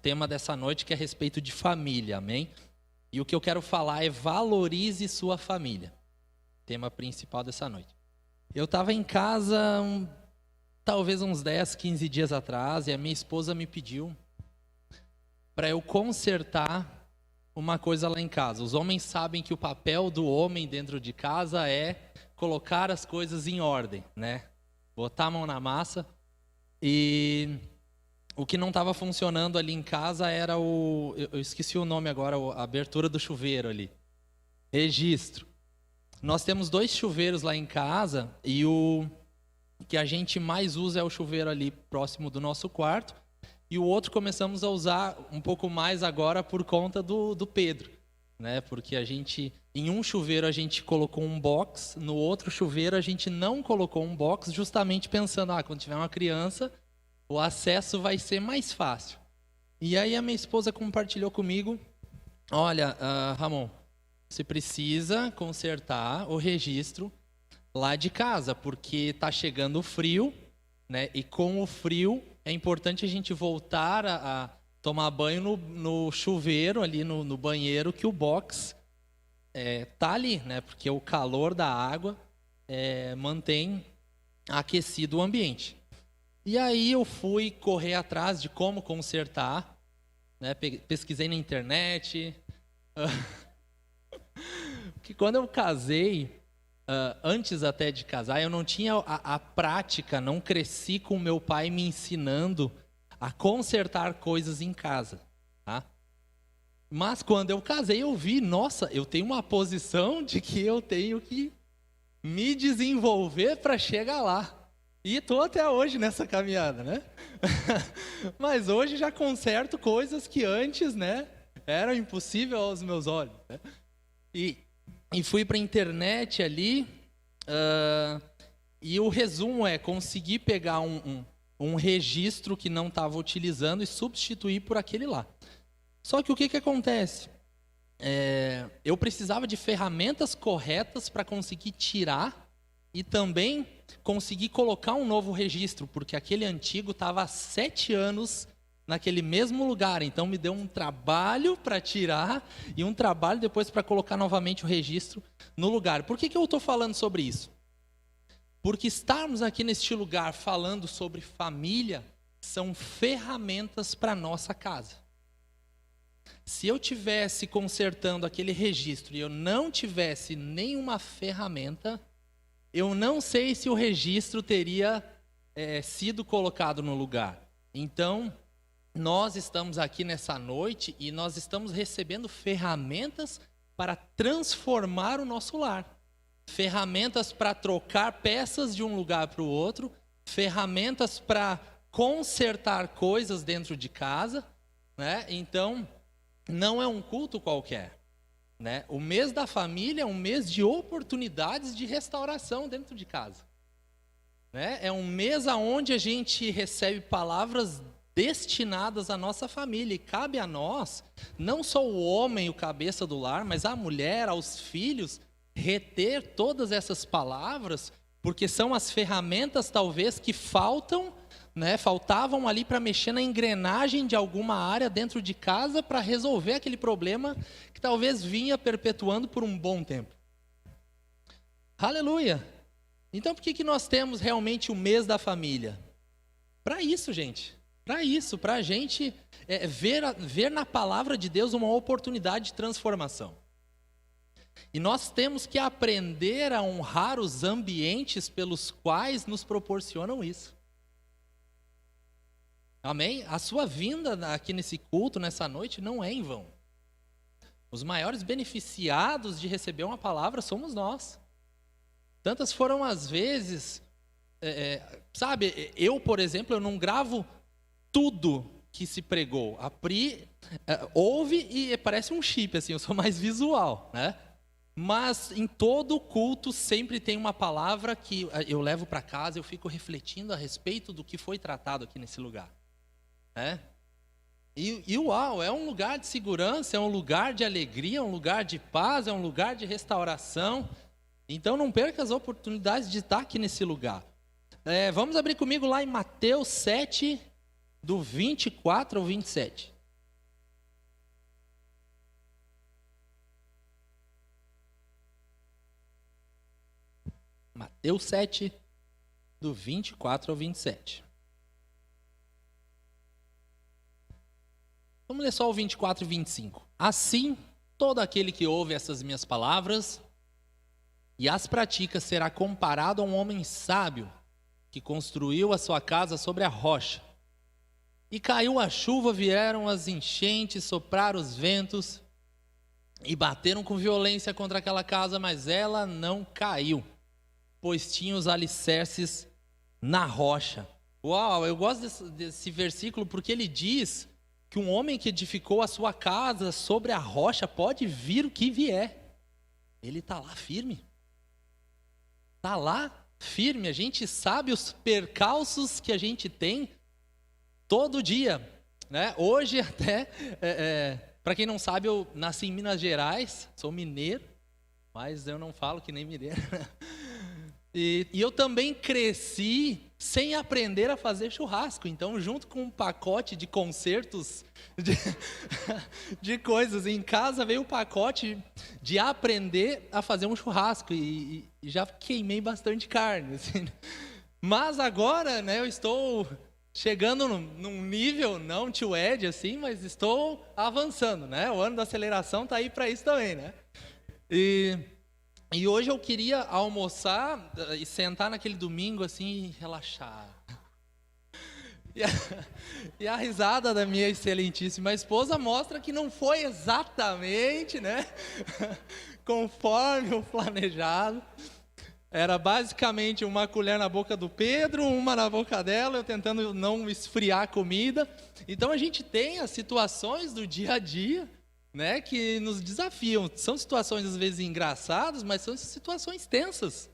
tema dessa noite que é a respeito de família, amém? E o que eu quero falar é valorize sua família. Tema principal dessa noite. Eu estava em casa talvez uns 10, 15 dias atrás e a minha esposa me pediu para eu consertar uma coisa lá em casa. Os homens sabem que o papel do homem dentro de casa é colocar as coisas em ordem, né? Botar a mão na massa. E o que não estava funcionando ali em casa era eu esqueci o nome agora, a abertura do chuveiro ali. Registro. Nós temos 2 chuveiros lá em casa e o que a gente mais usa é o chuveiro ali próximo do nosso quarto. E o outro começamos a usar um pouco mais agora por conta do Pedro, né? Porque em um chuveiro a gente colocou um box, no outro chuveiro a gente não colocou um box, justamente pensando, quando tiver uma criança, o acesso vai ser mais fácil. E aí a minha esposa compartilhou comigo, olha, Ramon, você precisa consertar o registro lá de casa, porque está chegando o frio, né? E com o frio é importante a gente voltar a tomar banho no chuveiro, ali no banheiro, que o box tá ali, né? Porque o calor da água mantém aquecido o ambiente. E aí eu fui correr atrás de como consertar, né? Pesquisei na internet. Porque quando eu casei, antes até de casar, eu não tinha a prática, não cresci com meu pai me ensinando a consertar coisas em casa, tá? Mas quando eu casei, eu vi, nossa, eu tenho uma posição de que eu tenho que me desenvolver para chegar lá. E estou até hoje nessa caminhada, né? Mas hoje já conserto coisas que antes, né, eram impossíveis aos meus olhos, né? E fui para a internet ali, e o resumo é conseguir pegar um registro que não estava utilizando e substituir por aquele lá. Só que o que acontece? Eu precisava de ferramentas corretas para conseguir tirar e também conseguir colocar um novo registro, porque aquele antigo estava há 7 anos naquele mesmo lugar, então me deu um trabalho para tirar e um trabalho depois para colocar novamente o registro no lugar. Por que eu estou falando sobre isso? Porque estarmos aqui neste lugar falando sobre família são ferramentas para a nossa casa. Se eu tivesse consertando aquele registro e eu não tivesse nenhuma ferramenta, eu não sei se o registro teria sido colocado no lugar. Então, nós estamos aqui nessa noite e nós estamos recebendo ferramentas para transformar o nosso lar. Ferramentas para trocar peças de um lugar para o outro, ferramentas para consertar coisas dentro de casa, né? Então, não é um culto qualquer, né? O mês da família é um mês de oportunidades de restauração dentro de casa, né? É um mês onde a gente recebe palavras destinadas à nossa família, e cabe a nós, não só o homem, o cabeça do lar, mas a mulher, aos filhos, reter todas essas palavras, porque são as ferramentas talvez que faltam, né, faltavam ali para mexer na engrenagem de alguma área dentro de casa para resolver aquele problema que talvez vinha perpetuando por um bom tempo. Aleluia! Então por que nós temos realmente o mês da família? Para isso, gente. Para isso, para a gente ver na palavra de Deus uma oportunidade de transformação. E nós temos que aprender a honrar os ambientes pelos quais nos proporcionam isso. Amém? A sua vinda aqui nesse culto, nessa noite, não é em vão. Os maiores beneficiados de receber uma palavra somos nós. Tantas foram as vezes, sabe, eu, por exemplo, eu não gravo tudo que se pregou. A Pri ouve e parece um chip, assim, eu sou mais visual, né? Mas em todo culto sempre tem uma palavra que eu levo para casa, eu fico refletindo a respeito do que foi tratado aqui nesse lugar, né? E uau, é um lugar de segurança, é um lugar de alegria, é um lugar de paz, é um lugar de restauração. Então não perca as oportunidades de estar aqui nesse lugar. Vamos abrir comigo lá em Mateus 7, do 24 ao 27. Mateus 7, do 24 ao 27. Vamos ler só o 24 e 25. Assim, todo aquele que ouve essas minhas palavras e as pratica será comparado a um homem sábio que construiu a sua casa sobre a rocha. E caiu a chuva, vieram as enchentes, sopraram os ventos e bateram com violência contra aquela casa, mas ela não caiu, pois tinha os alicerces na rocha. Uau, eu gosto desse versículo porque ele diz que um homem que edificou a sua casa sobre a rocha pode vir o que vier. Ele está lá firme. Está lá firme. A gente sabe os percalços que a gente tem todo dia, né? Hoje até, para quem não sabe, eu nasci em Minas Gerais, sou mineiro, mas eu não falo que nem mineiro. E eu também cresci sem aprender a fazer churrasco. Então, junto com um pacote de concertos de coisas, em casa veio o pacote de aprender a fazer um churrasco. E já queimei bastante carne. Assim. Mas agora, né, eu estou chegando num nível, não tio Ed, assim, mas estou avançando, né? O ano da aceleração está aí para isso também, né? E hoje eu queria almoçar e sentar naquele domingo assim e relaxar. E a risada da minha excelentíssima esposa mostra que não foi exatamente, né, conforme o planejado. Era basicamente uma colher na boca do Pedro, uma na boca dela, eu tentando não esfriar a comida. Então a gente tem as situações do dia a dia, né, que nos desafiam. São situações às vezes engraçadas, mas são situações tensas.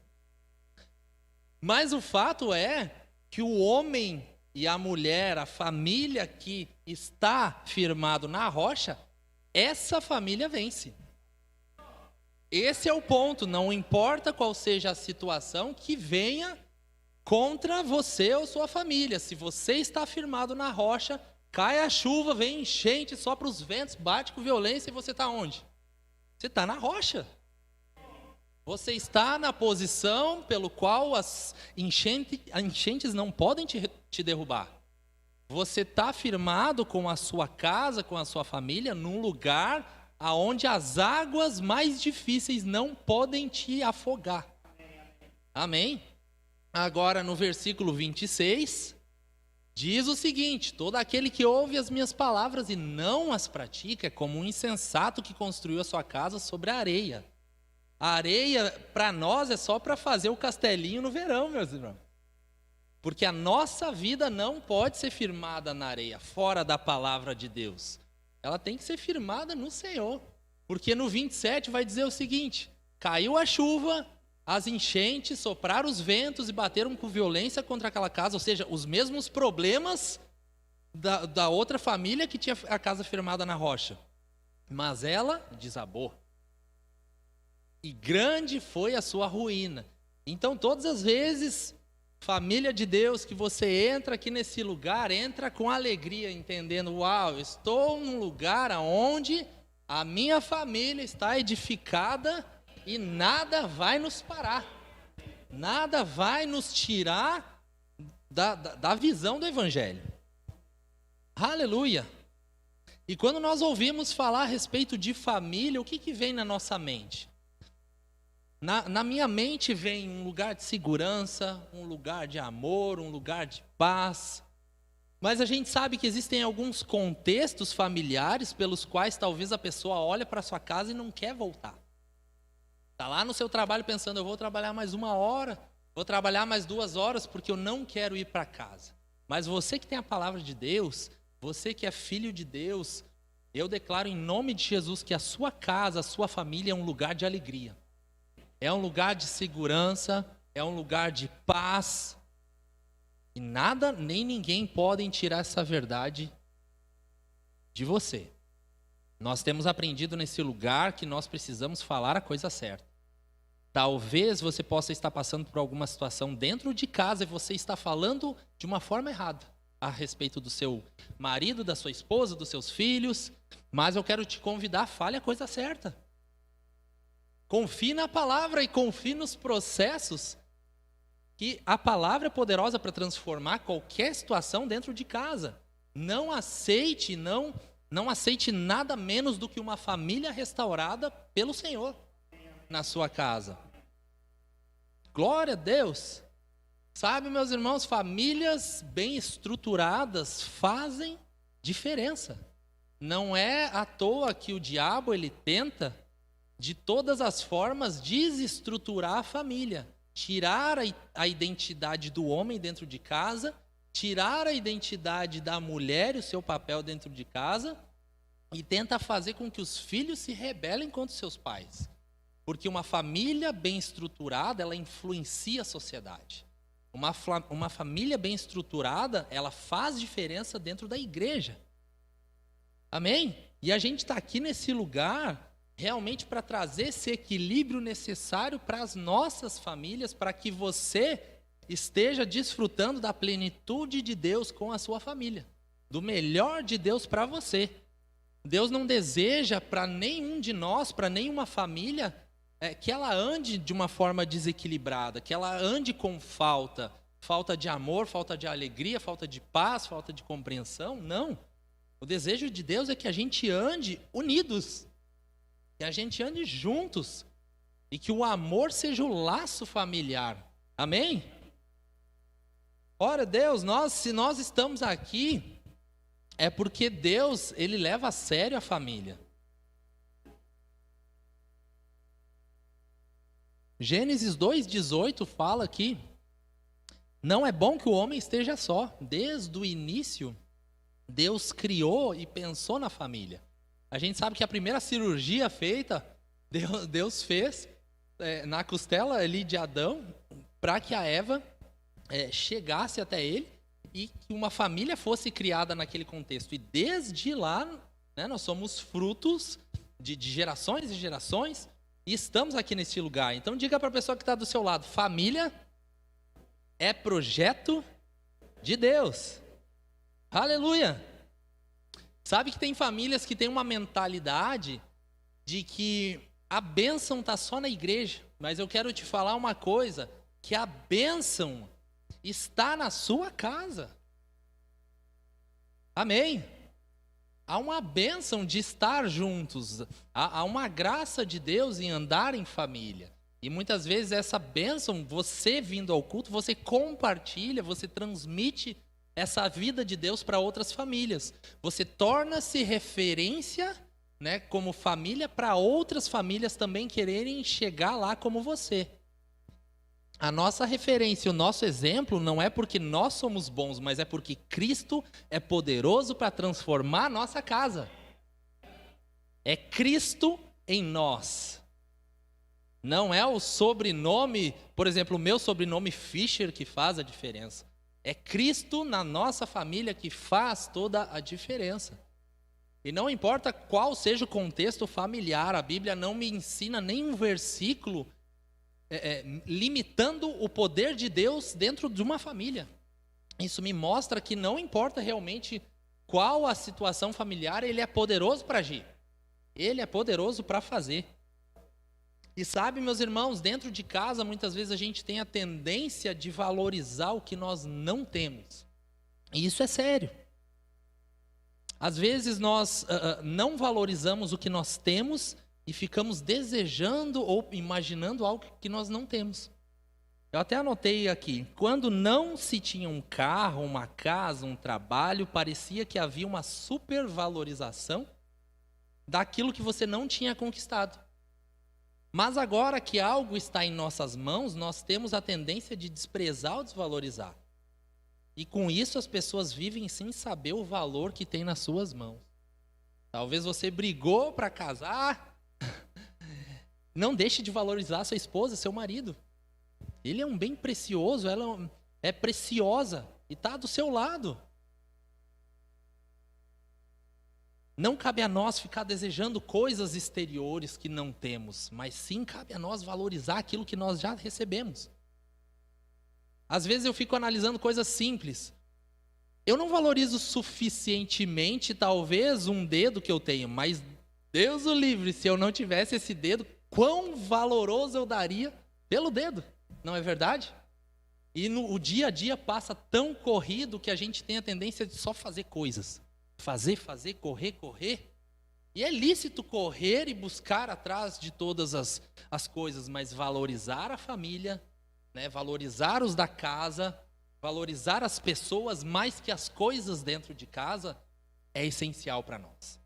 Mas o fato é que o homem e a mulher, a família que está firmado na rocha, essa família vence. Esse é o ponto, não importa qual seja a situação que venha contra você ou sua família. Se você está firmado na rocha, cai a chuva, vem enchente, sopra os ventos, bate com violência e você está onde? Você está na rocha. Você está na posição pelo qual as enchentes não podem te derrubar. Você está firmado com a sua casa, com a sua família, num lugar onde as águas mais difíceis não podem te afogar. Amém? Agora no versículo 26... diz o seguinte: todo aquele que ouve as minhas palavras e não as pratica é como um insensato que construiu a sua casa sobre a areia. A areia, para nós, é só para fazer o castelinho no verão, meus irmãos. Porque a nossa vida não pode ser firmada na areia, fora da palavra de Deus. Ela tem que ser firmada no Senhor. Porque no 27 vai dizer o seguinte: caiu a chuva, as enchentes, sopraram os ventos e bateram com violência contra aquela casa. Ou seja, os mesmos problemas da outra família que tinha a casa firmada na rocha. Mas ela desabou. E grande foi a sua ruína. Então, todas as vezes, família de Deus, que você entra aqui nesse lugar, entra com alegria, entendendo: uau, eu estou num lugar onde a minha família está edificada e nada vai nos parar, nada vai nos tirar da visão do Evangelho. Aleluia! E quando nós ouvimos falar a respeito de família, o que vem na nossa mente? Na minha mente vem um lugar de segurança, um lugar de amor, um lugar de paz. Mas a gente sabe que existem alguns contextos familiares pelos quais talvez a pessoa olha para sua casa e não quer voltar. Está lá no seu trabalho pensando: eu vou trabalhar mais 1 hora, vou trabalhar mais 2 horas porque eu não quero ir para casa. Mas você que tem a palavra de Deus, você que é filho de Deus, eu declaro em nome de Jesus que a sua casa, a sua família é um lugar de alegria. É um lugar de segurança, é um lugar de paz. E nada, nem ninguém podem tirar essa verdade de você. Nós temos aprendido nesse lugar que nós precisamos falar a coisa certa. Talvez você possa estar passando por alguma situação dentro de casa e você está falando de uma forma errada a respeito do seu marido, da sua esposa, dos seus filhos, mas eu quero te convidar: fale a coisa certa. Confie na palavra e confie nos processos que a palavra é poderosa para transformar qualquer situação dentro de casa. Não aceite nada menos do que uma família restaurada pelo Senhor na sua casa. Glória a Deus. Sabe, meus irmãos, famílias bem estruturadas fazem diferença. Não é à toa que o diabo ele tenta de todas as formas desestruturar a família, tirar a identidade do homem dentro de casa, tirar a identidade da mulher e o seu papel dentro de casa, e tenta fazer com que os filhos se rebelem contra os seus pais. Porque uma família bem estruturada, ela influencia a sociedade. Uma família bem estruturada, ela faz diferença dentro da igreja. Amém? E a gente está aqui nesse lugar realmente para trazer esse equilíbrio necessário para as nossas famílias, para que você esteja desfrutando da plenitude de Deus com a sua família, do melhor de Deus para você. Deus não deseja para nenhum de nós, para nenhuma família, que ela ande de uma forma desequilibrada, que ela ande com falta de amor, falta de alegria, falta de paz, falta de compreensão. Não. O desejo de Deus é que a gente ande unidos, que a gente ande juntos e que o amor seja o laço familiar. Amém? Ora, Deus, se nós estamos aqui, é porque Deus, ele leva a sério a família. Gênesis 2,18 fala que não é bom que o homem esteja só. Desde o início, Deus criou e pensou na família. A gente sabe que a primeira cirurgia feita, Deus fez na costela ali de Adão, para que a Eva chegasse até ele e que uma família fosse criada naquele contexto. E desde lá, nós somos frutos de gerações e gerações, e estamos aqui nesse lugar. Então diga para a pessoa que está do seu lado, família é projeto de Deus. Aleluia! Sabe que tem famílias que têm uma mentalidade de que a bênção está só na igreja, mas eu quero te falar uma coisa, que a bênção está na sua casa. Amém? Há uma bênção de estar juntos, há uma graça de Deus em andar em família. E muitas vezes essa bênção, você vindo ao culto, você compartilha, você transmite essa vida de Deus para outras famílias. Você torna-se referência, como família, para outras famílias também quererem chegar lá como você. A nossa referência, o nosso exemplo, não é porque nós somos bons, mas é porque Cristo é poderoso para transformar a nossa casa. É Cristo em nós. Não é o sobrenome, por exemplo, o meu sobrenome Fischer que faz a diferença. É Cristo na nossa família que faz toda a diferença. E não importa qual seja o contexto familiar, a Bíblia não me ensina nenhum versículo limitando o poder de Deus dentro de uma família. Isso me mostra que não importa realmente qual a situação familiar, ele é poderoso para agir. Ele é poderoso para fazer. E sabe, meus irmãos, dentro de casa, muitas vezes a gente tem a tendência de valorizar o que nós não temos. E isso é sério. Às vezes nós não valorizamos o que nós temos e ficamos desejando ou imaginando algo que nós não temos. Eu até anotei aqui, quando não se tinha um carro, uma casa, um trabalho, parecia que havia uma supervalorização daquilo que você não tinha conquistado. Mas agora que algo está em nossas mãos, nós temos a tendência de desprezar ou desvalorizar. E com isso as pessoas vivem sem saber o valor que tem nas suas mãos. Talvez você brigou para casar. Não deixe de valorizar sua esposa, seu marido. Ele é um bem precioso, ela é preciosa e está do seu lado. Não cabe a nós ficar desejando coisas exteriores que não temos, mas sim cabe a nós valorizar aquilo que nós já recebemos. Às vezes eu fico analisando coisas simples. Eu não valorizo suficientemente, talvez, um dedo que eu tenho, mas Deus o livre, se eu não tivesse esse dedo, quão valoroso eu daria pelo dedo, não é verdade? E o dia a dia passa tão corrido que a gente tem a tendência de só fazer coisas. Fazer, correr, correr. E é lícito correr e buscar atrás de todas as coisas, mas valorizar a família, né, valorizar os da casa, valorizar as pessoas mais que as coisas dentro de casa, é essencial para nós.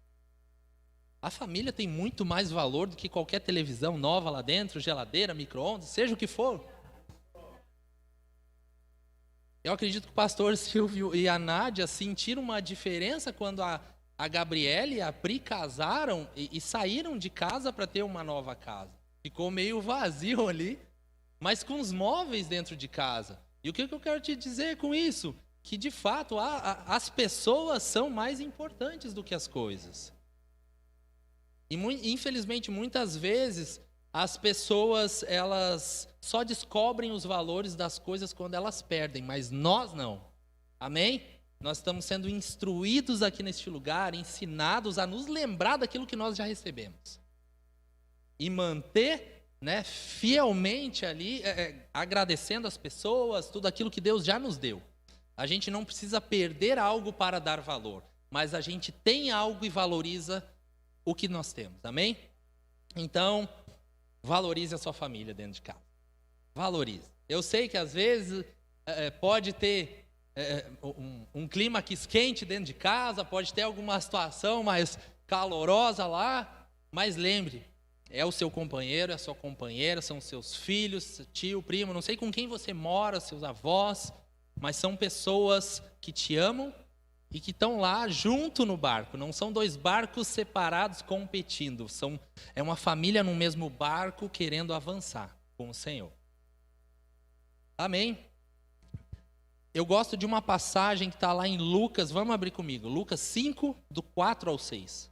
A família tem muito mais valor do que qualquer televisão nova lá dentro, geladeira, micro-ondas, seja o que for. Eu acredito que o pastor Silvio e a Nádia sentiram uma diferença quando a Gabriela e a Pri casaram e saíram de casa para ter uma nova casa. Ficou meio vazio ali, mas com os móveis dentro de casa. E o que eu quero te dizer com isso? Que de fato as pessoas são mais importantes do que as coisas. E infelizmente muitas vezes as pessoas elas só descobrem os valores das coisas quando elas perdem, mas nós não. Amém? Nós estamos sendo instruídos aqui neste lugar, ensinados a nos lembrar daquilo que nós já recebemos. E manter, né, fielmente ali, agradecendo as pessoas, tudo aquilo que Deus já nos deu. A gente não precisa perder algo para dar valor, mas a gente tem algo e valoriza o que nós temos. Amém? Então, valorize a sua família dentro de casa. Valorize. Eu sei que às vezes pode ter um clima que esquente dentro de casa, pode ter alguma situação mais calorosa lá, mas lembre, é o seu companheiro, é a sua companheira, são seus filhos, tio, primo, não sei com quem você mora, seus avós, mas são pessoas que te amam e que estão lá junto no barco. Não são dois barcos separados competindo, é uma família no mesmo barco querendo avançar com o Senhor. Amém? Eu gosto de uma passagem que está lá em Lucas, vamos abrir comigo, Lucas 5, do 4 ao 6.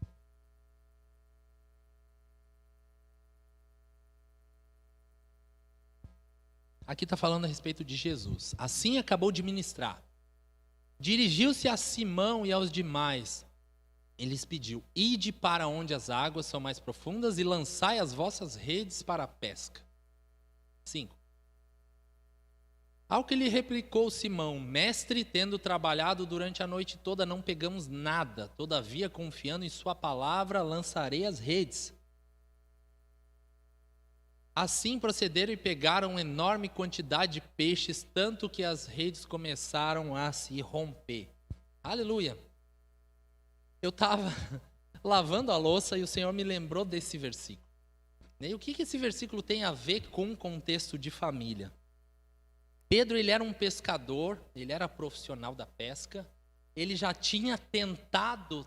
Aqui está falando a respeito de Jesus. Assim acabou de ministrar. Dirigiu-se a Simão e aos demais. Ele lhes pediu: ide para onde as águas são mais profundas e lançai as vossas redes para a pesca. 5. Ao que lhe replicou Simão: mestre, tendo trabalhado durante a noite toda, não pegamos nada. Todavia, confiando em sua palavra, lançarei as redes. Assim procederam e pegaram uma enorme quantidade de peixes, tanto que as redes começaram a se romper. Aleluia! Eu estava lavando a louça e o Senhor me lembrou desse versículo. E o que esse versículo tem a ver com o contexto de família? Pedro, ele era um pescador, ele era profissional da pesca, ele já tinha tentado,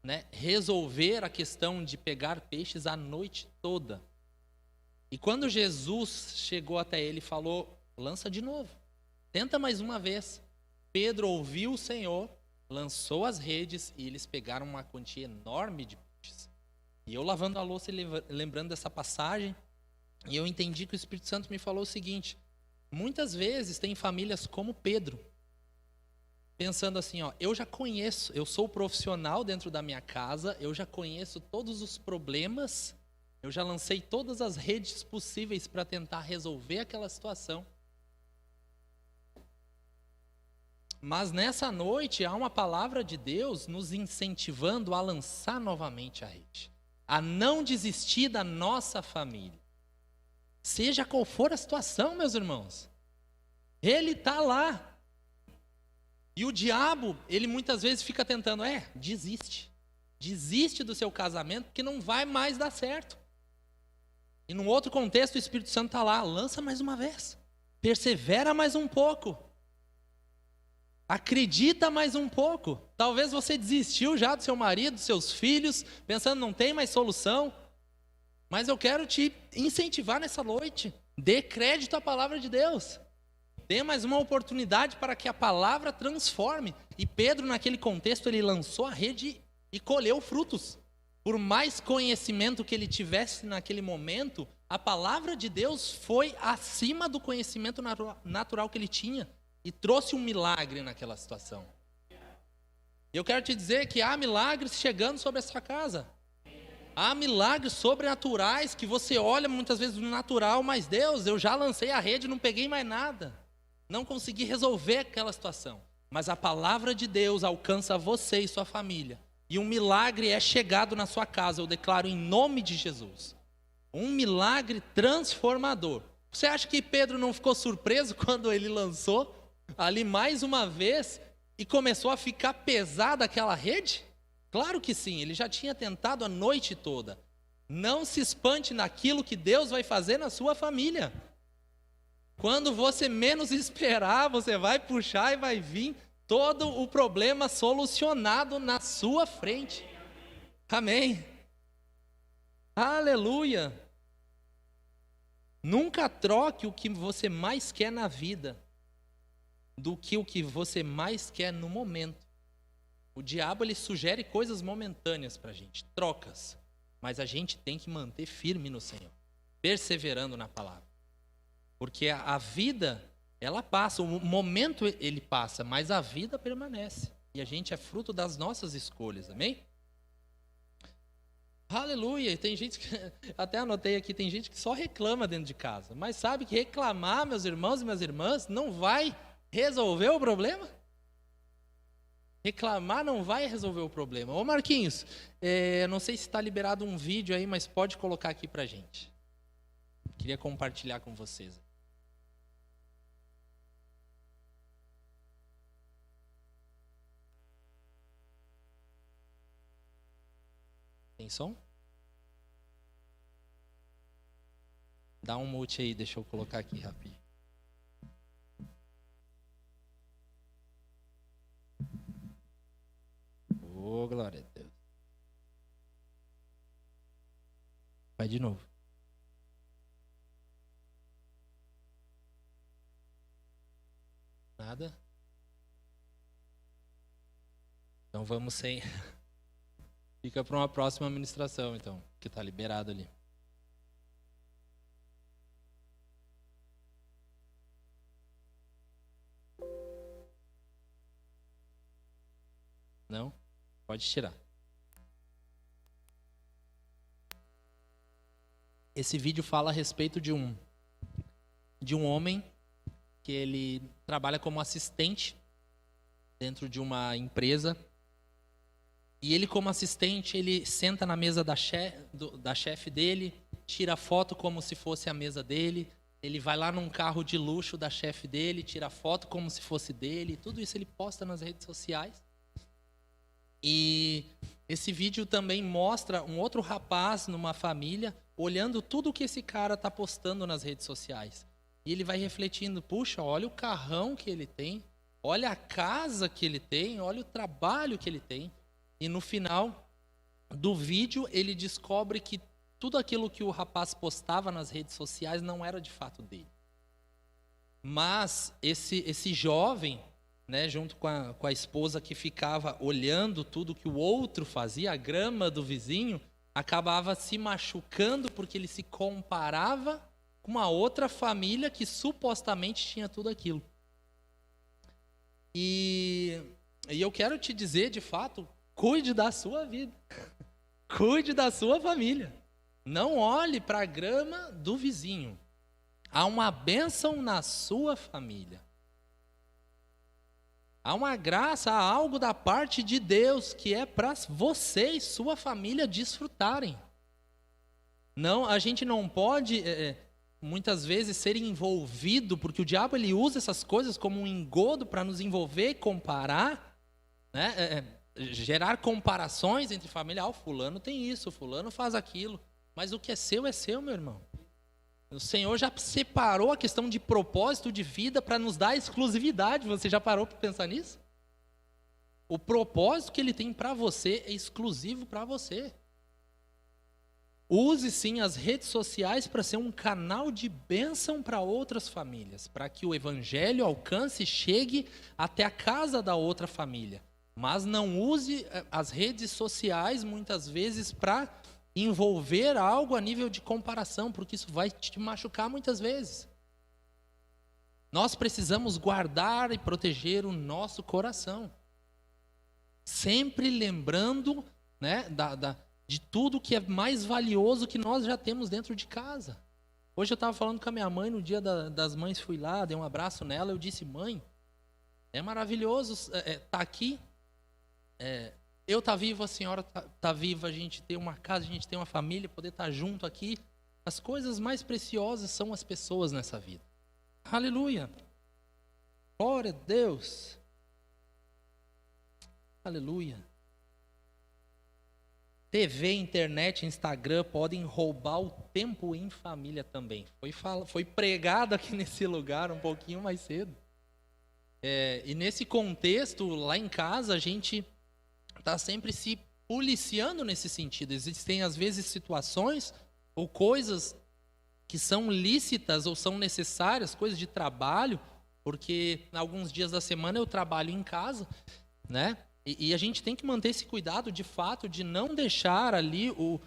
né, resolver a questão de pegar peixes a noite toda. E quando Jesus chegou até ele e falou: lança de novo, tenta mais uma vez. Pedro ouviu o Senhor, lançou as redes e eles pegaram uma quantia enorme de peixes. E eu lavando a louça e lembrando dessa passagem, e eu entendi que o Espírito Santo me falou o seguinte: muitas vezes tem famílias como Pedro, pensando assim, eu já conheço, eu sou profissional dentro da minha casa, eu já conheço todos os problemas, eu já lancei todas as redes possíveis para tentar resolver aquela situação. Mas nessa noite há uma palavra de Deus nos incentivando a lançar novamente a rede, a não desistir da nossa família. Seja qual for a situação, meus irmãos, ele está lá. E o diabo, ele muitas vezes fica tentando, desiste do seu casamento, porque não vai mais dar certo. E num outro contexto, o Espírito Santo está lá: lança mais uma vez, persevera mais um pouco, acredita mais um pouco. Talvez você desistiu já do seu marido, dos seus filhos, pensando não tem mais solução, mas eu quero te incentivar nessa noite: dê crédito à palavra de Deus, dê mais uma oportunidade para que a palavra transforme. E Pedro, naquele contexto, ele lançou a rede e colheu frutos. Por mais conhecimento que ele tivesse naquele momento, a palavra de Deus foi acima do conhecimento natural que ele tinha e trouxe um milagre naquela situação. Eu quero te dizer que há milagres chegando sobre essa casa. Há milagres sobrenaturais que você olha muitas vezes no natural, mas Deus, eu já lancei a rede e não peguei mais nada. não consegui resolver aquela situação, mas a palavra de Deus alcança você e sua família, e um milagre é chegado na sua casa, eu declaro em nome de Jesus. Um milagre transformador. Você acha que Pedro não ficou surpreso quando ele lançou ali mais uma vez e começou a ficar pesada aquela rede? Claro que sim, ele já tinha tentado a noite toda. Não se espante naquilo que Deus vai fazer na sua família. Quando você menos esperar, você vai puxar e vai vir todo o problema solucionado na sua frente. Amém. Aleluia. Nunca troque o que você mais quer na vida do que o que você mais quer no momento. O diabo, ele sugere coisas momentâneas para a gente, trocas. Mas a gente tem que manter firme no Senhor, perseverando na palavra. Porque a vida, ela passa, o momento ele passa, mas a vida permanece. E a gente é fruto das nossas escolhas, amém? Aleluia, tem gente que, até anotei aqui, tem gente que só reclama dentro de casa. Mas sabe que reclamar, meus irmãos e minhas irmãs, não vai resolver o problema? Reclamar não vai resolver o problema. Ô Marquinhos, não sei se está liberado um vídeo aí, mas pode colocar aqui pra gente. Queria compartilhar com vocês. Tem som? Dá um mute aí, deixa eu colocar aqui rapidinho. Oh, glória a Deus. Vai de novo. Nada? Então vamos sem... Fica para uma próxima administração, então, que está liberado ali. Não? Pode tirar. Esse vídeo fala a respeito de um homem que ele trabalha como assistente dentro de uma empresa. E ele, como assistente, ele senta na mesa da chefe dele, tira foto como se fosse a mesa dele. Ele vai lá num carro de luxo da chefe dele, tira foto como se fosse dele. Tudo isso ele posta nas redes sociais. E esse vídeo também mostra um outro rapaz numa família, olhando tudo que esse cara está postando nas redes sociais. E ele vai refletindo, puxa, olha o carrão que ele tem, olha a casa que ele tem, olha o trabalho que ele tem. E no final do vídeo, ele descobre que tudo aquilo que o rapaz postava nas redes sociais não era de fato dele. Mas esse jovem, né, junto com a esposa que ficava olhando tudo que o outro fazia, a grama do vizinho, acabava se machucando porque ele se comparava com uma outra família que supostamente tinha tudo aquilo. E eu quero te dizer, de fato, cuide da sua vida, cuide da sua família. Não olhe para a grama do vizinho. Há uma bênção na sua família. Há uma graça, há algo da parte de Deus que é para você e sua família desfrutarem. Não, a gente não pode, muitas vezes, ser envolvido, porque o diabo ele usa essas coisas como um engodo para nos envolver e comparar, né? Gerar comparações entre família. O fulano tem isso, o fulano faz aquilo. Mas o que é seu, meu irmão. O Senhor já separou a questão de propósito de vida para nos dar exclusividade. Você já parou para pensar nisso? O propósito que Ele tem para você é exclusivo para você. Use sim as redes sociais para ser um canal de bênção para outras famílias, para que o evangelho alcance e chegue até a casa da outra família. Mas não use as redes sociais muitas vezes para envolver algo a nível de comparação, porque isso vai te machucar muitas vezes. Nós precisamos guardar e proteger o nosso coração, sempre lembrando, né, de tudo que é mais valioso que nós já temos dentro de casa. Hoje eu estava falando com a minha mãe, no dia das mães, fui lá, dei um abraço nela, eu disse, mãe, é maravilhoso estar aqui, eu estar vivo, a senhora tá viva, a gente ter uma casa, a gente ter uma família, poder estar junto aqui. As coisas mais preciosas são as pessoas nessa vida. Aleluia. Glória a Deus. Aleluia. TV, internet, Instagram podem roubar o tempo em família também. Foi pregado aqui nesse lugar um pouquinho mais cedo. E nesse contexto, lá em casa, a gente está sempre se policiando nesse sentido. Existem, às vezes, situações ou coisas que são lícitas ou são necessárias, coisas de trabalho, porque alguns dias da semana eu trabalho em casa, né? E a gente tem que manter esse cuidado, de fato, de não deixar ali o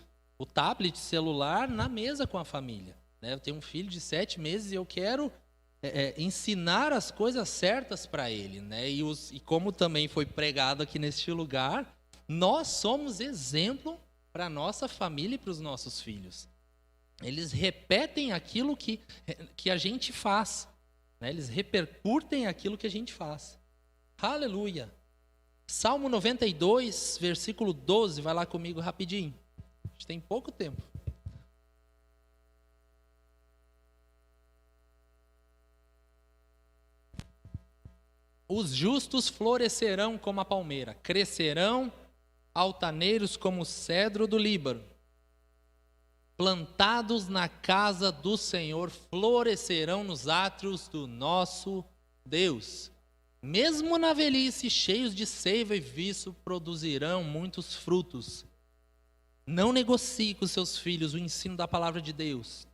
tablet celular na mesa com a família, né? Eu tenho um filho de 7 meses e eu quero ensinar as coisas certas para ele, né? E como também foi pregado aqui neste lugar, nós somos exemplo para a nossa família e para os nossos filhos. Eles repetem aquilo que a gente faz, né? Eles repercutem aquilo que a gente faz. Aleluia. Salmo 92, versículo 12, vai lá comigo rapidinho. A gente tem pouco tempo. Os justos florescerão como a palmeira, crescerão altaneiros como o cedro do Líbano. Plantados na casa do Senhor, florescerão nos átrios do nosso Deus. Mesmo na velhice, cheios de seiva e viço, produzirão muitos frutos. Não negocie com seus filhos o ensino da palavra de Deus.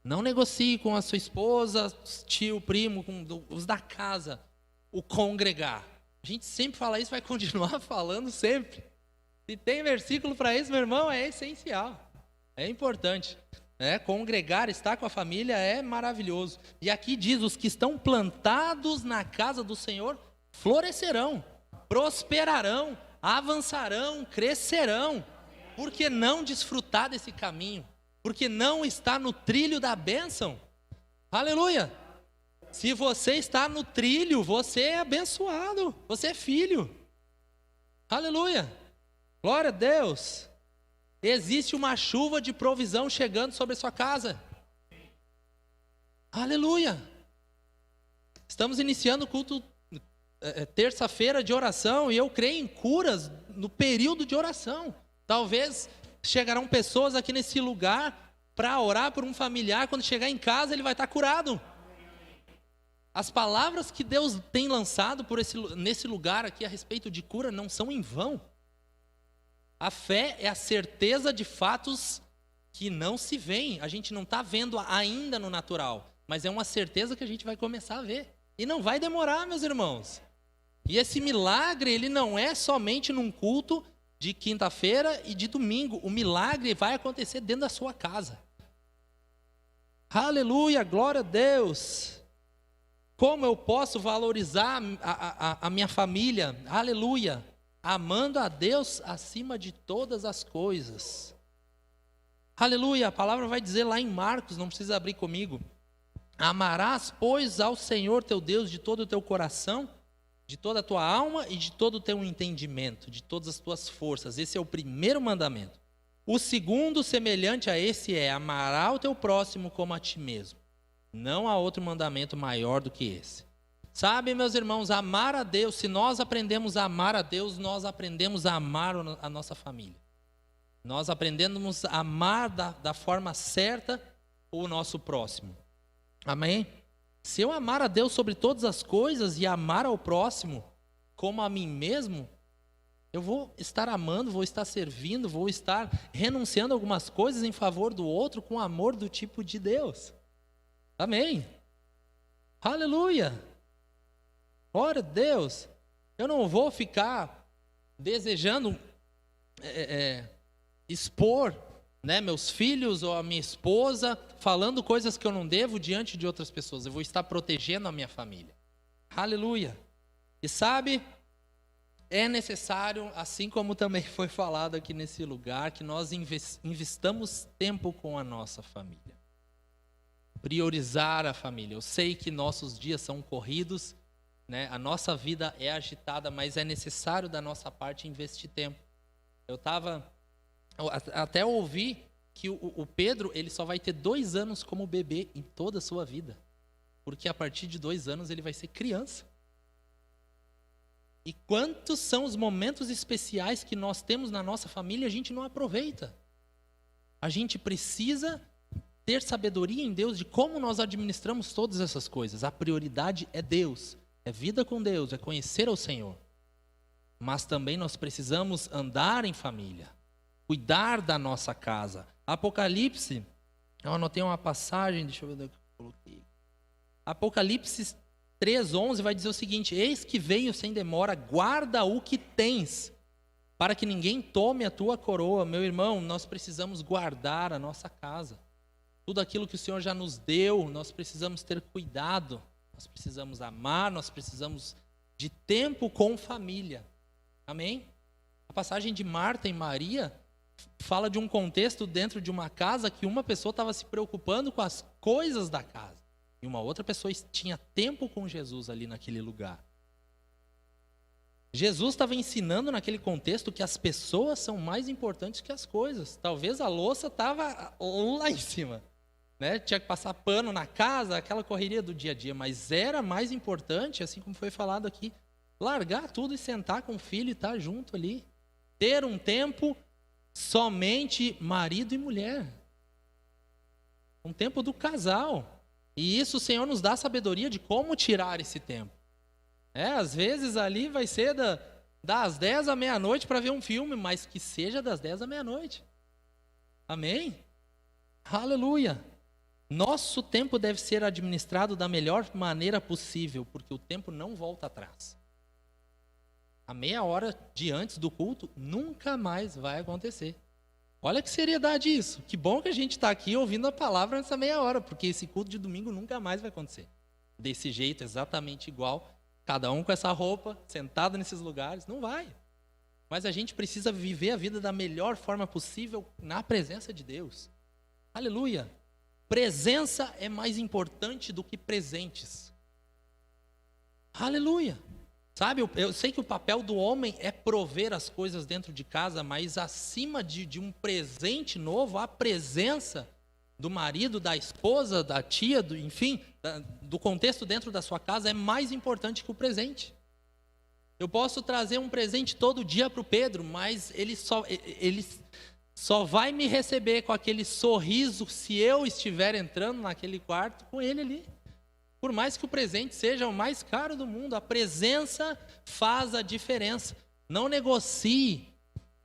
Não negocie com a sua esposa, tio, primo, com os da casa, o congregar. A gente sempre fala isso, vai continuar falando sempre. Se tem versículo para isso, meu irmão, é essencial. É importante. Congregar, estar com a família é maravilhoso. E aqui diz, os que estão plantados na casa do Senhor florescerão, prosperarão, avançarão, crescerão. Por que não desfrutar desse caminho? Porque não está no trilho da bênção. Aleluia! Se você está no trilho, você é abençoado, você é filho. Aleluia! Glória a Deus! Existe uma chuva de provisão chegando sobre a sua casa. Aleluia! Estamos iniciando o culto terça-feira de oração e eu creio em curas no período de oração. Talvez chegarão pessoas aqui nesse lugar para orar por um familiar, quando chegar em casa ele vai estar curado. As palavras que Deus tem lançado nesse lugar aqui a respeito de cura não são em vão. A fé é a certeza de fatos que não se veem. A gente não está vendo ainda no natural, mas é uma certeza que a gente vai começar a ver. E não vai demorar, meus irmãos. E esse milagre, ele não é somente num culto de quinta-feira e de domingo. O milagre vai acontecer dentro da sua casa. Aleluia, glória a Deus. Como eu posso valorizar a minha família? Aleluia. Amando a Deus acima de todas as coisas. Aleluia, a palavra vai dizer lá em Marcos, não precisa abrir comigo. Amarás, pois, ao Senhor teu Deus de todo o teu coração, de toda a tua alma e de todo o teu entendimento, de todas as tuas forças. Esse é o primeiro mandamento. O segundo, semelhante a esse, é amarás o teu próximo como a ti mesmo. Não há outro mandamento maior do que esse. Sabe, meus irmãos, amar a Deus, se nós aprendemos a amar a Deus, nós aprendemos a amar a nossa família. Nós aprendemos a amar da forma certa o nosso próximo. Amém? Se eu amar a Deus sobre todas as coisas e amar ao próximo como a mim mesmo, eu vou estar amando, vou estar servindo, vou estar renunciando a algumas coisas em favor do outro com amor do tipo de Deus. Amém? Aleluia! Glória a Deus, eu não vou ficar desejando expor, né, meus filhos ou a minha esposa, falando coisas que eu não devo diante de outras pessoas. Eu vou estar protegendo a minha família. Aleluia. E sabe, é necessário, assim como também foi falado aqui nesse lugar, que nós investamos tempo com a nossa família. Priorizar a família. Eu sei que nossos dias são corridos, né? A nossa vida é agitada, mas é necessário da nossa parte investir tempo. Eu até ouvi que o Pedro, ele só vai ter 2 anos como bebê em toda a sua vida, porque a partir de 2 anos ele vai ser criança. E quantos são os momentos especiais que nós temos na nossa família e a gente não aproveita? A gente precisa ter sabedoria em Deus de como nós administramos todas essas coisas. A prioridade é Deus, é vida com Deus, é conhecer ao Senhor. Mas também nós precisamos andar em família, cuidar da nossa casa. Apocalipse, eu anotei uma passagem, deixa eu ver onde eu coloquei. Apocalipse 3:11 vai dizer o seguinte: eis que venho sem demora, guarda o que tens, para que ninguém tome a tua coroa. Meu irmão, nós precisamos guardar a nossa casa. Tudo aquilo que o Senhor já nos deu, nós precisamos ter cuidado. Nós precisamos amar, nós precisamos de tempo com família. Amém? A passagem de Marta e Maria fala de um contexto dentro de uma casa que uma pessoa estava se preocupando com as coisas da casa. E uma outra pessoa tinha tempo com Jesus ali naquele lugar. Jesus estava ensinando naquele contexto que as pessoas são mais importantes que as coisas. Talvez a louça estava lá em cima, né? Tinha que passar pano na casa, aquela correria do dia a dia. Mas era mais importante, assim como foi falado aqui, largar tudo e sentar com o filho e estar junto ali. Ter um tempo somente marido e mulher. Um tempo do casal. E isso o Senhor nos dá sabedoria de como tirar esse tempo. Às vezes ali vai ser das 10 à meia-noite para ver um filme, mas que seja das 10 à meia-noite. Amém? Aleluia! Nosso tempo deve ser administrado da melhor maneira possível, porque o tempo não volta atrás. A meia hora de antes do culto nunca mais vai acontecer. Olha que seriedade isso. Que bom que a gente está aqui ouvindo a palavra nessa meia hora, porque esse culto de domingo nunca mais vai acontecer. Desse jeito, exatamente igual, cada um com essa roupa, sentado nesses lugares, não vai. Mas a gente precisa viver a vida da melhor forma possível na presença de Deus. Aleluia! Presença é mais importante do que presentes. Aleluia! Sabe, eu sei que o papel do homem é prover as coisas dentro de casa, mas acima de um presente novo, a presença do marido, da esposa, da tia, enfim, do contexto dentro da sua casa é mais importante que o presente. Eu posso trazer um presente todo dia para o Pedro, mas ele só vai me receber com aquele sorriso se eu estiver entrando naquele quarto com ele ali. Por mais que o presente seja o mais caro do mundo, a presença faz a diferença. Não negocie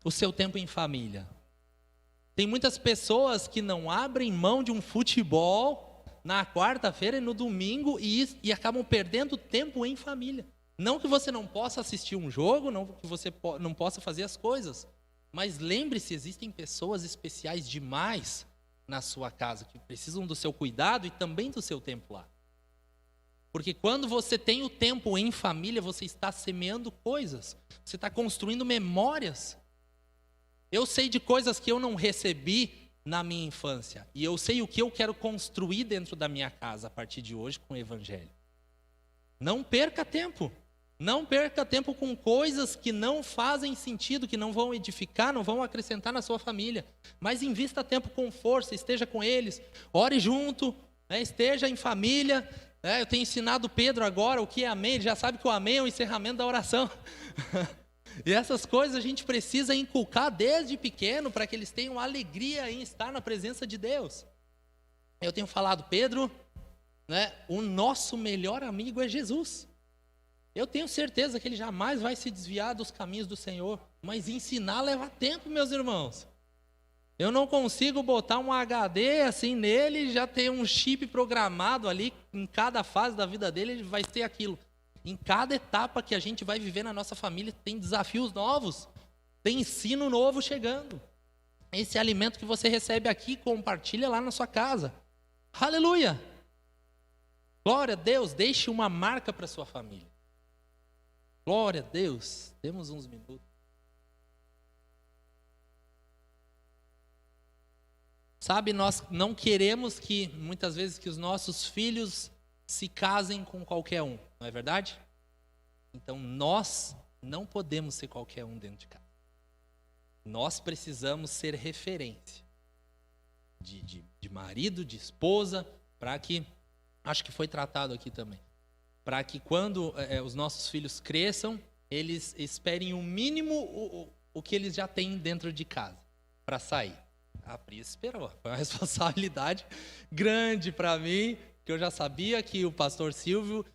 o seu tempo em família. Tem muitas pessoas que não abrem mão de um futebol na quarta-feira e no domingo e acabam perdendo tempo em família. Não que você não possa assistir um jogo, não que você não possa fazer as coisas, mas lembre-se, existem pessoas especiais demais na sua casa que precisam do seu cuidado e também do seu tempo lá. Porque quando você tem o tempo em família, você está semeando coisas. Você está construindo memórias. Eu sei de coisas que eu não recebi na minha infância. E eu sei o que eu quero construir dentro da minha casa a partir de hoje com o Evangelho. Não perca tempo. Não perca tempo com coisas que não fazem sentido, que não vão edificar, não vão acrescentar na sua família. Mas invista tempo com força, esteja com eles. Ore junto, esteja em família. Eu tenho ensinado o Pedro agora o que é amém, ele já sabe que o amém é o encerramento da oração. E essas coisas a gente precisa inculcar desde pequeno para que eles tenham alegria em estar na presença de Deus. Eu tenho falado, Pedro, o nosso melhor amigo é Jesus. Eu tenho certeza que ele jamais vai se desviar dos caminhos do Senhor, mas ensinar leva tempo, meus irmãos. Eu não consigo botar um HD assim nele e já ter um chip programado ali, em cada fase da vida dele ele vai ter aquilo. Em cada etapa que a gente vai viver na nossa família tem desafios novos, tem ensino novo chegando. Esse alimento que você recebe aqui, compartilha lá na sua casa. Aleluia! Glória a Deus, deixe uma marca para a sua família. Glória a Deus, temos uns minutos. Sabe, nós não queremos que, muitas vezes, que os nossos filhos se casem com qualquer um, não é verdade? Então, nós não podemos ser qualquer um dentro de casa. Nós precisamos ser referência de marido, de esposa, para que, acho que foi tratado aqui também, para que quando os nossos filhos cresçam, eles esperem o mínimo o que eles já têm dentro de casa, para sair. A Pri esperou, foi uma responsabilidade grande para mim, que eu já sabia que o pastor Silvio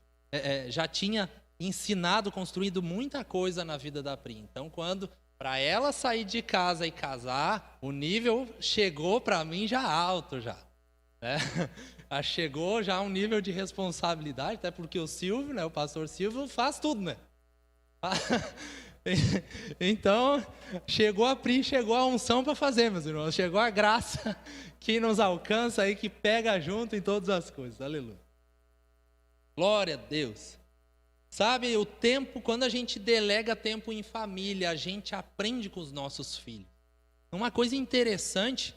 já tinha ensinado, construído muita coisa na vida da Pri. Então, quando para ela sair de casa e casar, o nível chegou para mim já alto já. Chegou já a um nível de responsabilidade, até porque o Silvio, né, o pastor Silvio, faz tudo, né? Então, chegou a Pri, chegou a unção para fazer, meus irmãos. Chegou a graça que nos alcança aí, que pega junto em todas as coisas. Aleluia. Glória a Deus. Sabe, o tempo, quando a gente delega tempo em família, a gente aprende com os nossos filhos. Uma coisa interessante,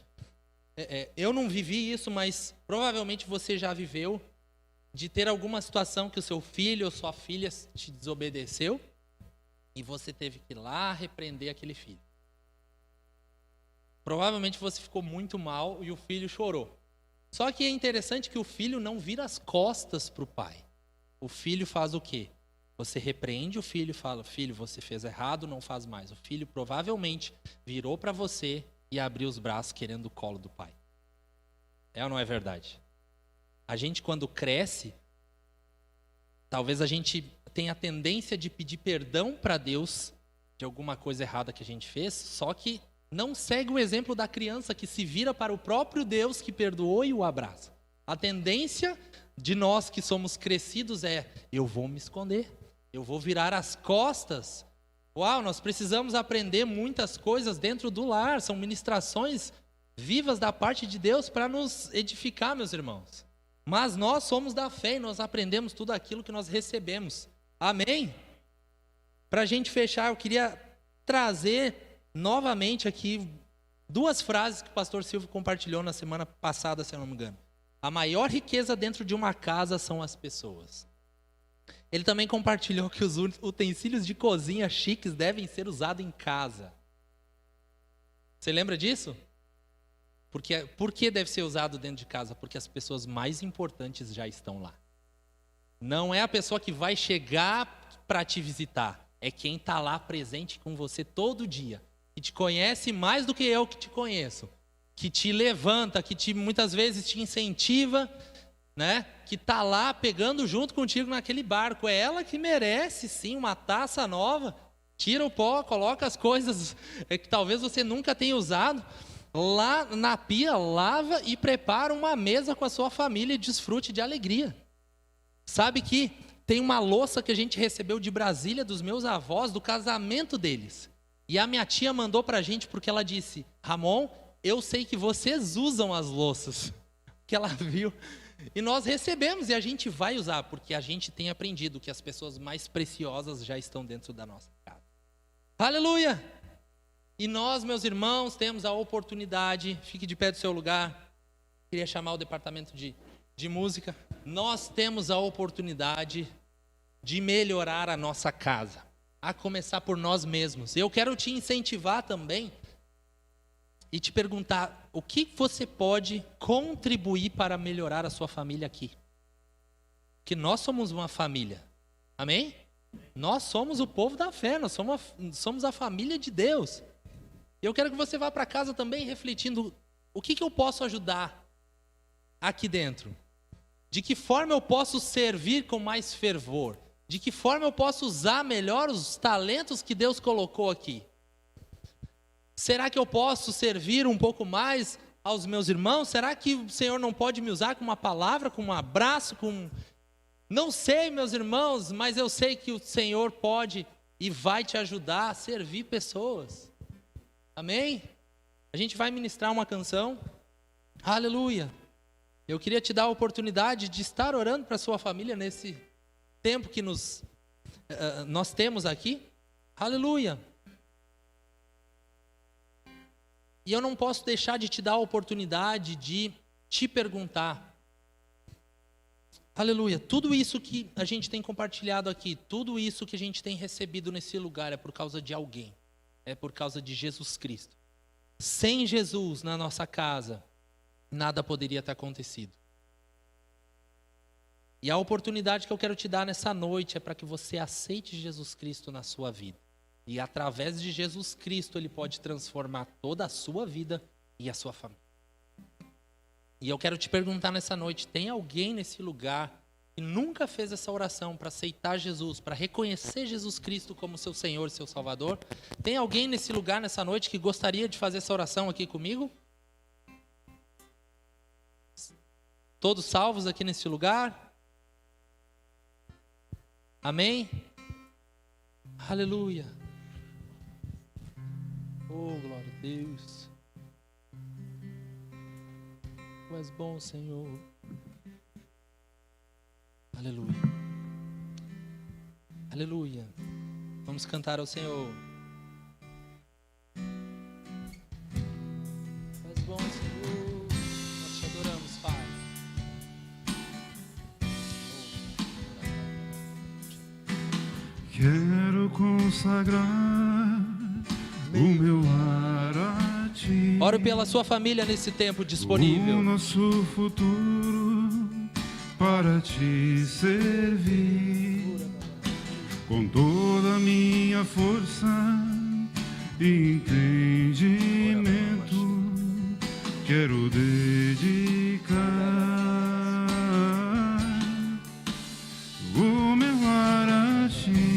eu não vivi isso, mas provavelmente você já viveu, de ter alguma situação que o seu filho ou sua filha te desobedeceu, e você teve que ir lá repreender aquele filho. Provavelmente você ficou muito mal e o filho chorou. Só que é interessante que o filho não vira as costas para o pai. O filho faz o quê? Você repreende o filho e fala: filho, você fez errado, não faz mais. O filho provavelmente virou para você e abriu os braços querendo o colo do pai. É ou não é verdade? A gente, quando cresce, talvez a gente tenha a tendência de pedir perdão para Deus de alguma coisa errada que a gente fez, só que não segue o exemplo da criança que se vira para o próprio Deus que perdoou e o abraça. A tendência de nós que somos crescidos eu vou me esconder, eu vou virar as costas. Uau, nós precisamos aprender muitas coisas dentro do lar, são ministrações vivas da parte de Deus para nos edificar, meus irmãos. Mas nós somos da fé e nós aprendemos tudo aquilo que nós recebemos. Amém? Para a gente fechar, eu queria trazer novamente aqui 2 frases que o pastor Silvio compartilhou na semana passada, se eu não me engano. A maior riqueza dentro de uma casa são as pessoas. Ele também compartilhou que os utensílios de cozinha chiques devem ser usados em casa. Você lembra disso? Por que deve ser usado dentro de casa? Porque as pessoas mais importantes já estão lá. Não é a pessoa que vai chegar para te visitar. É quem está lá presente com você todo dia. Que te conhece mais do que eu que te conheço. Que te levanta, que muitas vezes te incentiva, né? Que está lá pegando junto contigo naquele barco. É ela que merece, sim, uma taça nova. Tira o pó, coloca as coisas que talvez você nunca tenha usado. Lá na pia, lava e prepara uma mesa com a sua família e desfrute de alegria. Sabe que tem uma louça que a gente recebeu de Brasília, dos meus avós, do casamento deles. E a minha tia mandou para a gente porque ela disse: Ramon, eu sei que vocês usam as louças. Que ela viu. E nós recebemos e a gente vai usar, porque a gente tem aprendido que as pessoas mais preciosas já estão dentro da nossa casa. Aleluia! E nós, meus irmãos, temos a oportunidade, fique de pé do seu lugar, queria chamar o departamento de música. Nós temos a oportunidade de melhorar a nossa casa, a começar por nós mesmos. Eu quero te incentivar também e te perguntar: o que você pode contribuir para melhorar a sua família aqui? Porque nós somos uma família, amém? Nós somos o povo da fé, nós somos a família de Deus. Eu quero que você vá para casa também refletindo: o que eu posso ajudar aqui dentro? De que forma eu posso servir com mais fervor? De que forma eu posso usar melhor os talentos que Deus colocou aqui? Será que eu posso servir um pouco mais aos meus irmãos? Será que o Senhor não pode me usar com uma palavra, com um abraço, Não sei, meus irmãos, mas eu sei que o Senhor pode e vai te ajudar a servir pessoas. Amém? A gente vai ministrar uma canção. Aleluia! Eu queria te dar a oportunidade de estar orando para a sua família nesse tempo que nós temos aqui. Aleluia! E eu não posso deixar de te dar a oportunidade de te perguntar. Aleluia. Tudo isso que a gente tem compartilhado aqui, tudo isso que a gente tem recebido nesse lugar é por causa de alguém. É por causa de Jesus Cristo. Sem Jesus na nossa casa, nada poderia ter acontecido. E a oportunidade que eu quero te dar nessa noite é para que você aceite Jesus Cristo na sua vida. E através de Jesus Cristo, Ele pode transformar toda a sua vida e a sua família. E eu quero te perguntar nessa noite, tem alguém nesse lugar que nunca fez essa oração para aceitar Jesus, para reconhecer Jesus Cristo como seu Senhor e seu Salvador? Tem alguém nesse lugar nessa noite que gostaria de fazer essa oração aqui comigo? Todos salvos aqui nesse lugar? Amém? Aleluia. Oh, glória a Deus. Tu és bom, Senhor. Aleluia. Aleluia. Vamos cantar ao Senhor. Tu és bom, Senhor. Nós te adoramos, Pai. Quero consagrar o meu lar a Ti. Oro pela sua família nesse tempo disponível. O nosso futuro para Te servir. Com toda a minha força e entendimento, quero dedicar o meu lar a Ti.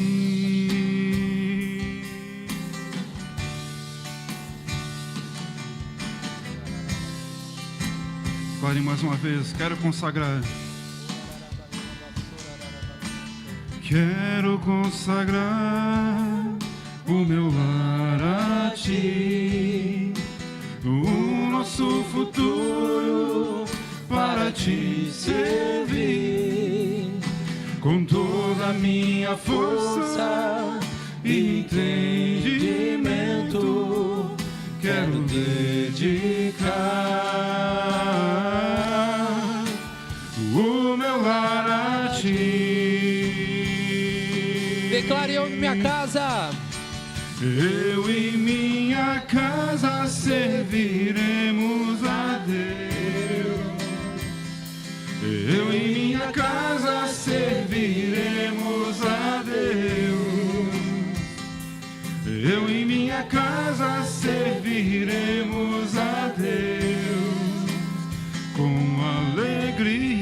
Declare mais uma vez, quero consagrar. Quero consagrar o meu lar a Ti, o nosso futuro para Te servir, com toda a minha força e entendimento, quero dedicar o meu lar a Ti. Declare: eu e minha casa. Eu e minha casa serviremos a Deus. Eu e minha casa serviremos a Deus. Eu e minha casa serviremos a Deus com alegria.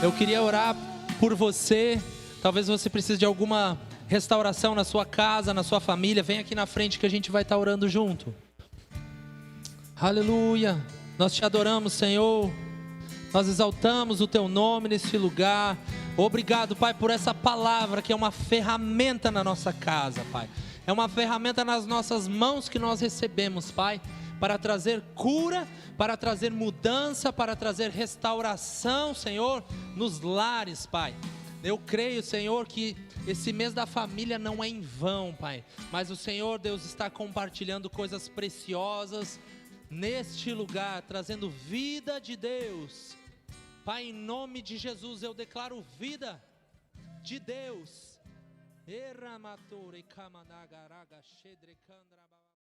Eu queria orar por você. Talvez você precise de alguma restauração na sua casa, na sua família. Vem aqui na frente que a gente vai estar orando junto. Aleluia. Nós te adoramos, Senhor. Nós exaltamos o Teu nome nesse lugar. Obrigado, Pai, por essa palavra que é uma ferramenta na nossa casa, Pai. É uma ferramenta nas nossas mãos que nós recebemos, Pai, para trazer cura, para trazer mudança, para trazer restauração, Senhor, nos lares, Pai. Eu creio, Senhor, que esse mês da família não é em vão, Pai. Mas o Senhor, Deus, está compartilhando coisas preciosas neste lugar, trazendo vida de Deus. Pai, em nome de Jesus, eu declaro vida de Deus.